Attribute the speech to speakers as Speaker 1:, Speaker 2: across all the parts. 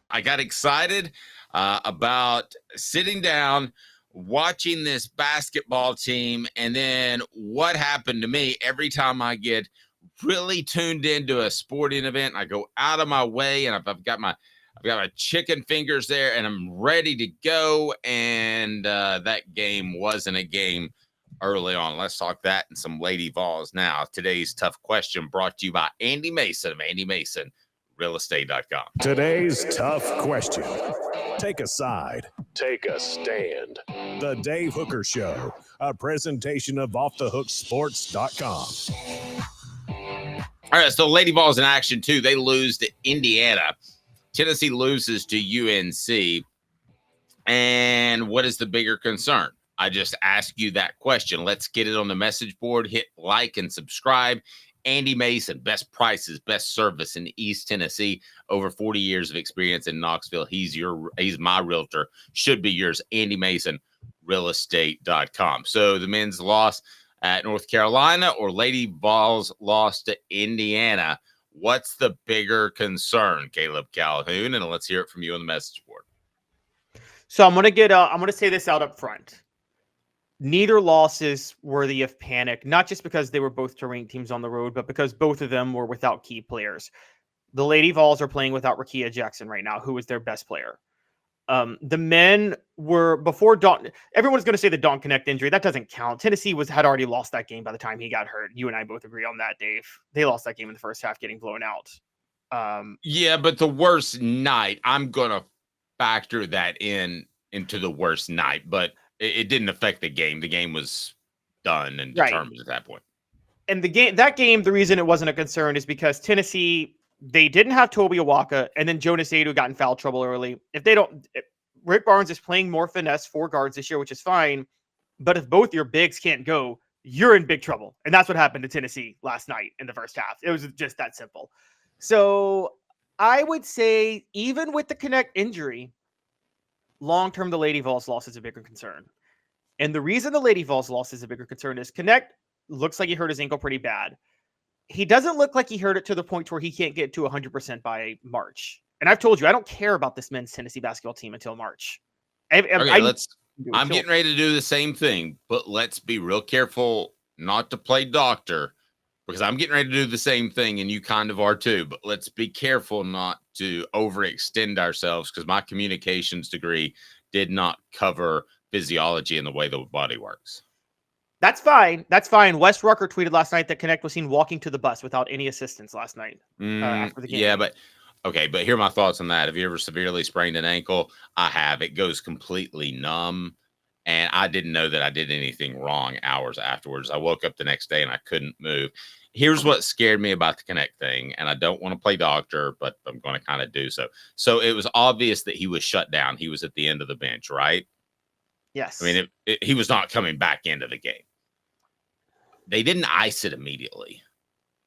Speaker 1: I got excited about sitting down, watching this basketball team, and then what happened to me every time I get really tuned into a sporting event. I go out of my way, and I've got my chicken fingers there, and I'm ready to go. And that game wasn't a game early on. Let's talk that and some Lady Vols now. Today's tough question brought to you by Andy Mason of Andy Mason realestate.com.
Speaker 2: Today's tough question. Take a side. Take a stand. The Dave Hooker Show, a presentation of offthehooksports.com.
Speaker 1: All right, so Lady Vols in action too. They lose to Indiana. Tennessee loses to UNC. And what is the bigger concern? I just ask you that question. Let's get it on the message board. Hit like and subscribe. Andy Mason, best prices, best service in East Tennessee. Over 40 years of experience in Knoxville. He's my realtor. Should be yours. Andy Mason, realestate.com. So the men's loss at North Carolina, or Lady Vols lost to Indiana. What's the bigger concern, Caleb Calhoun? And let's hear it from you on the message board.
Speaker 3: So I'm gonna say this out up front. Neither loss is worthy of panic, not just because they were both terrain teams on the road, but because both of them were without key players. The Lady Vols are playing without Rickea Jackson right now, who is their best player. The men were before Dalton. Everyone's going to say the Dalton Knecht injury. That doesn't count. Tennessee had already lost that game by the time he got hurt. You and I both agree on that, Dave. They lost that game in the first half, getting blown out.
Speaker 1: Yeah, but the worst night, I'm going to factor that into the worst night, but it didn't affect the game. The game was done and determined at that point.
Speaker 3: And that game, the reason it wasn't a concern is because Tennessee, they didn't have Tobe Awaka, and then Jonas Adu got in foul trouble early. Rick Barnes is playing more finesse 4 guards this year, which is fine. But if both your bigs can't go, you're in big trouble. And that's what happened to Tennessee last night in the first half. It was just that simple. So I would say, even with the Knecht injury, long-term, the Lady Vols loss is a bigger concern. And the reason the Lady Vols loss is a bigger concern is Knecht looks like he hurt his ankle pretty bad. He doesn't look like he hurt it to the point where he can't get to 100% by March. And I've told you, I don't care about this men's Tennessee basketball team until March.
Speaker 1: I'm getting ready to do the same thing, but let's be real careful not to play doctor, because I'm getting ready to do the same thing, and you kind of are too. But let's be careful not to overextend ourselves, because my communications degree did not cover physiology and the way the body works.
Speaker 3: That's fine. Wes Rucker tweeted last night that Knecht was seen walking to the bus without any assistance last night after the game.
Speaker 1: Yeah, but here are my thoughts on that. Have you ever severely sprained an ankle? I have. It goes completely numb, and I didn't know that I did anything wrong hours afterwards. I woke up the next day and I couldn't move. Here's what scared me about the Knecht thing, and I don't want to play doctor, but I'm going to kind of do so. So it was obvious that he was shut down. He was at the end of the bench, right?
Speaker 3: Yes.
Speaker 1: I mean, he was not coming back into the game. They didn't ice it immediately,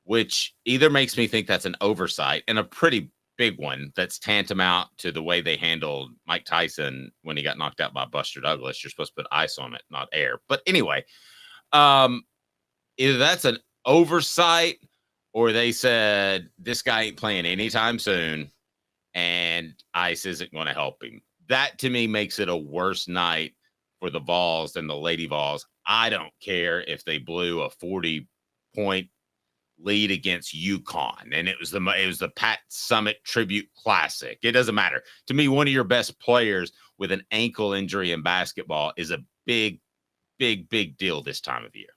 Speaker 1: which either makes me think that's an oversight, and a pretty big one that's tantamount to the way they handled Mike Tyson when he got knocked out by Buster Douglas. You're supposed to put ice on it, not air. But anyway, either that's an oversight, or they said this guy ain't playing anytime soon and ice isn't going to help him. That to me makes it a worse night for the Vols than the Lady Vols. I don't care if they blew a 40-point lead against UConn, and it was the Pat Summitt Tribute Classic. It doesn't matter. To me, one of your best players with an ankle injury in basketball is a big, big, big deal this time of year.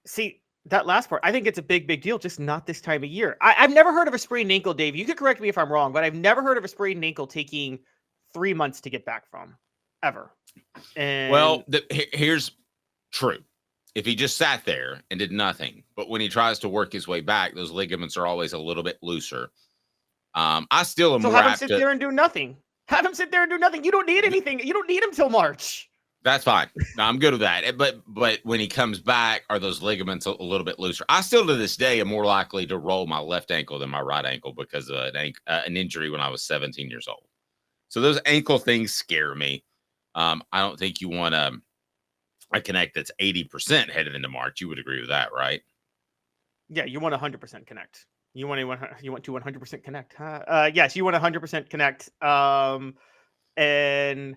Speaker 3: See, that last part, I think it's a big, big deal, just not this time of year. I've never heard of a sprained ankle, Dave. You could correct me if I'm wrong, but I've never heard of a sprained ankle taking 3 months to get back from, ever. And
Speaker 1: well, here's true. If he just sat there and did nothing, but when he tries to work his way back, those ligaments are always a little bit looser. I still am.
Speaker 3: So have him sit there and do nothing. Have him sit there and do nothing. You don't need anything. You don't need him till March.
Speaker 1: That's fine. No, I'm good with that. But when he comes back, are those ligaments a little bit looser? I still to this day am more likely to roll my left ankle than my right ankle because of an injury when I was 17 years old. So those ankle things scare me. I don't think you want a Knecht that's 80% headed into March. You would agree with that, right?
Speaker 3: Yeah, you want 100% Knecht. You want to 100% connect, huh? Yes, you want 100% connect. And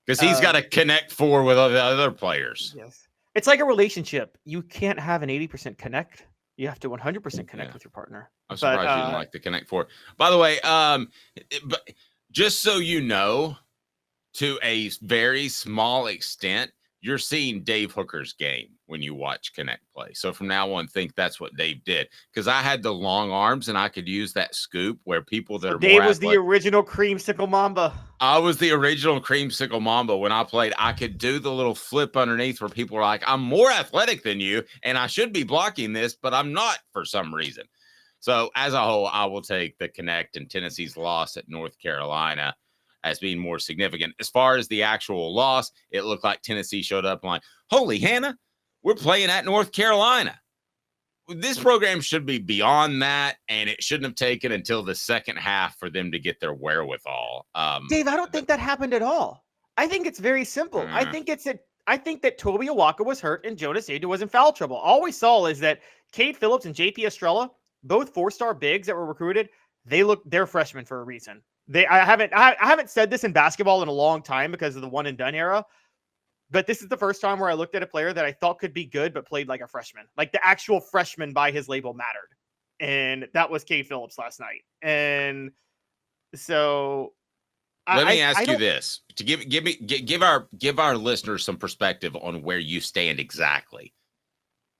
Speaker 1: because he's got to connect four with other players.
Speaker 3: yes, it's like a relationship. You can't have an 80% connect. You have to 100% connect with your partner.
Speaker 1: I'm surprised you didn't like the connect four. By the way, but just so you know, to a very small extent, you're seeing Dave Hooker's game when you watch Connect play. So from now on, think that's what Dave did. Because I had the long arms and I could use that scoop where people that are
Speaker 3: Dave
Speaker 1: more
Speaker 3: was the original creamsicle Mamba.
Speaker 1: I was the original creamsicle Mamba. When I played, I could do the little flip underneath where people are like, I'm more athletic than you and I should be blocking this, but I'm not for some reason. So as a whole, I will take the Connect and Tennessee's loss at North Carolina as being more significant. As far as the actual loss, it looked like Tennessee showed up and like, holy Hannah, we're playing at North Carolina. This program should be beyond that, and it shouldn't have taken until the second half for them to get their wherewithal.
Speaker 3: Dave, I don't think that happened at all. I think it's very simple. I think that Tobe Awaka was hurt and Jonas Aidoo was in foul trouble. All we saw is that Cade Phillips and JP Estrella, both 4-star bigs that were recruited, they're freshmen for a reason. I haven't said this in basketball in a long time because of the one and done era, but this is the first time where I looked at a player that I thought could be good but played like a freshman. Like the actual freshman by his label mattered. And that was Cade Phillips last night. And so
Speaker 1: let me ask you this to give our listeners some perspective on where you stand exactly.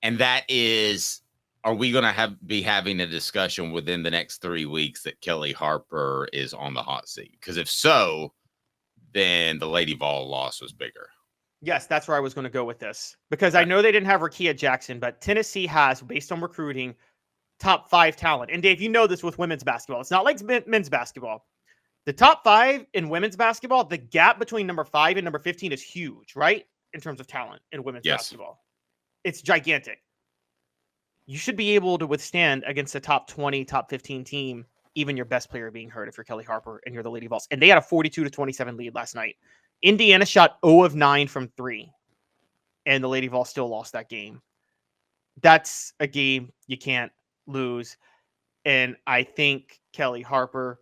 Speaker 1: And that is, are we going to be having a discussion within the next 3 weeks that Kelly Harper is on the hot seat? Because if so, then the Lady Vol loss was bigger.
Speaker 3: Yes, that's where I was going to go with this. Because I know they didn't have Rickea Jackson, but Tennessee has, based on recruiting, top 5 talent. And Dave, you know this with women's basketball. It's not like men's basketball. The top 5 in women's basketball, the gap between number 5 and number 15 is huge, right? In terms of talent in women's basketball. It's gigantic. You should be able to withstand against a top 20, top 15 team, even your best player being hurt if you're Kelly Harper and you're the Lady Vols. And they had a 42-27 lead last night. Indiana shot 0 of 9 from 3, and the Lady Vols still lost that game. That's a game you can't lose. And I think Kelly Harper,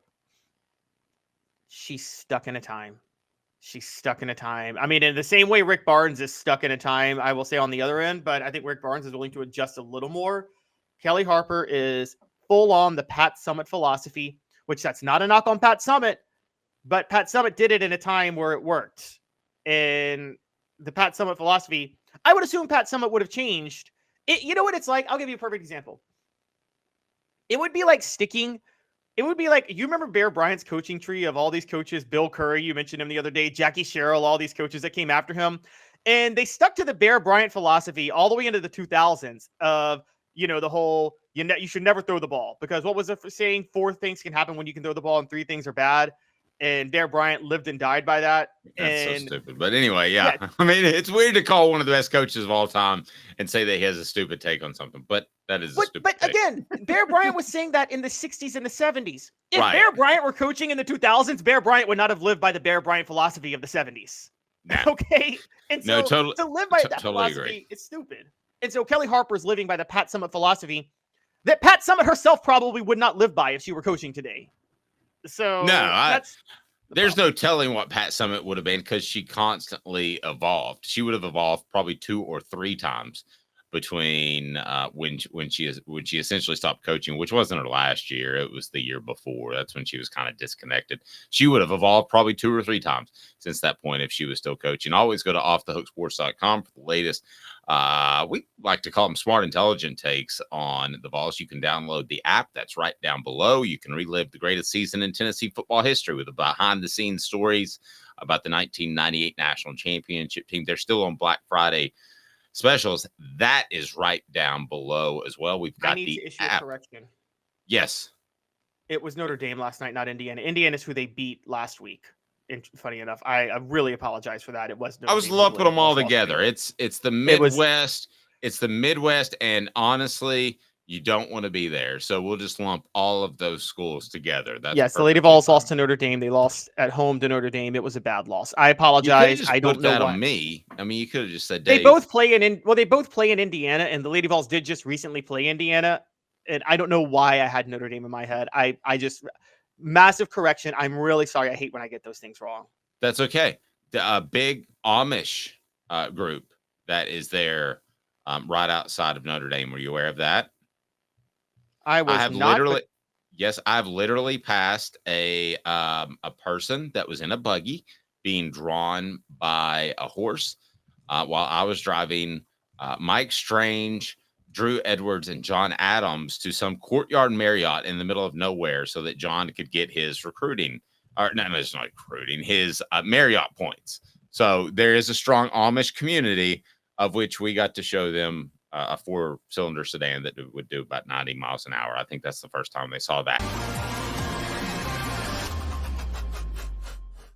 Speaker 3: she's stuck in a time. She's stuck in a time. I mean, in the same way Rick Barnes is stuck in a time, I will say on the other end, but I think Rick Barnes is willing to adjust a little more. Kelly Harper is full on the Pat Summitt philosophy, which that's not a knock on Pat Summitt, but Pat Summitt did it in a time where it worked. And the Pat Summitt philosophy, I would assume Pat Summitt would have changed. You know what it's like? I'll give you a perfect example. It would be like you remember Bear Bryant's coaching tree of all these coaches, Bill Curry, you mentioned him the other day, Jackie Sherrill, all these coaches that came after him. And they stuck to the Bear Bryant philosophy all the way into the 2000s of, the whole, you should never throw the ball. Because what was the saying? 4 things can happen when you can throw the ball and 3 things are bad. And Bear Bryant lived and died by that.
Speaker 1: That's so stupid. But anyway, yeah. I mean, it's weird to call one of the best coaches of all time and say that he has a stupid take on something. But that is a stupid take.
Speaker 3: Again, Bear Bryant was saying that in the 60s and the 70s. If Bear Bryant were coaching in the 2000s, Bear Bryant would not have lived by the Bear Bryant philosophy of the 70s. Nah. Okay? And so to live by that philosophy is stupid. And so Kelly Harper is living by the Pat Summitt philosophy that Pat Summitt herself probably would not live by if she were coaching today. So
Speaker 1: there's no telling what Pat Summitt would have been because she constantly evolved. She would have evolved probably 2 or 3 times between when she essentially stopped coaching, which wasn't her last year. It was the year before. That's when she was kind of disconnected. She would have evolved probably 2 or 3 times since that point if she was still coaching. Always go to offthehooksports.com for the latest. We like to call them smart, intelligent takes on the Vols. You can download the app that's right down below. You can relive the greatest season in Tennessee football history with the behind-the-scenes stories about the 1998 national championship team. They're still on Black Friday specials. That is right down below as well. We've got the
Speaker 3: issue
Speaker 1: app.
Speaker 3: A correction.
Speaker 1: Yes.
Speaker 3: It was Notre Dame last night, not Indiana. Indiana is who they beat last week. And funny enough, I really apologize for that. It was Notre
Speaker 1: I was
Speaker 3: Dame
Speaker 1: lumping them all together. It's the Midwest. It's the Midwest, and honestly, you don't want to be there. So we'll just lump all of those schools together. That's
Speaker 3: the Lady Vols lost to Notre Dame. They lost at home to Notre Dame. It was a bad loss. I apologize.
Speaker 1: I don't know that on me. I mean, you could have just said Dave.
Speaker 3: They both play in Indiana, and the Lady Vols did just recently play Indiana. And I don't know why I had Notre Dame in my head. I just massive correction. I'm really sorry. I hate when I get those things wrong.
Speaker 1: That's okay. The big Amish group that is there right outside of Notre Dame. Were you aware of that?
Speaker 3: I have not.
Speaker 1: Yes, I've literally passed a person that was in a buggy being drawn by a horse while I was driving Mike Strange, Drew Edwards, and John Adams to some Courtyard Marriott in the middle of nowhere so that John could get his recruiting, or no, it's not recruiting, his Marriott points. So there is a strong Amish community of which we got to show them a 4-cylinder sedan that would do about 90 miles an hour. I think that's the first time they saw that.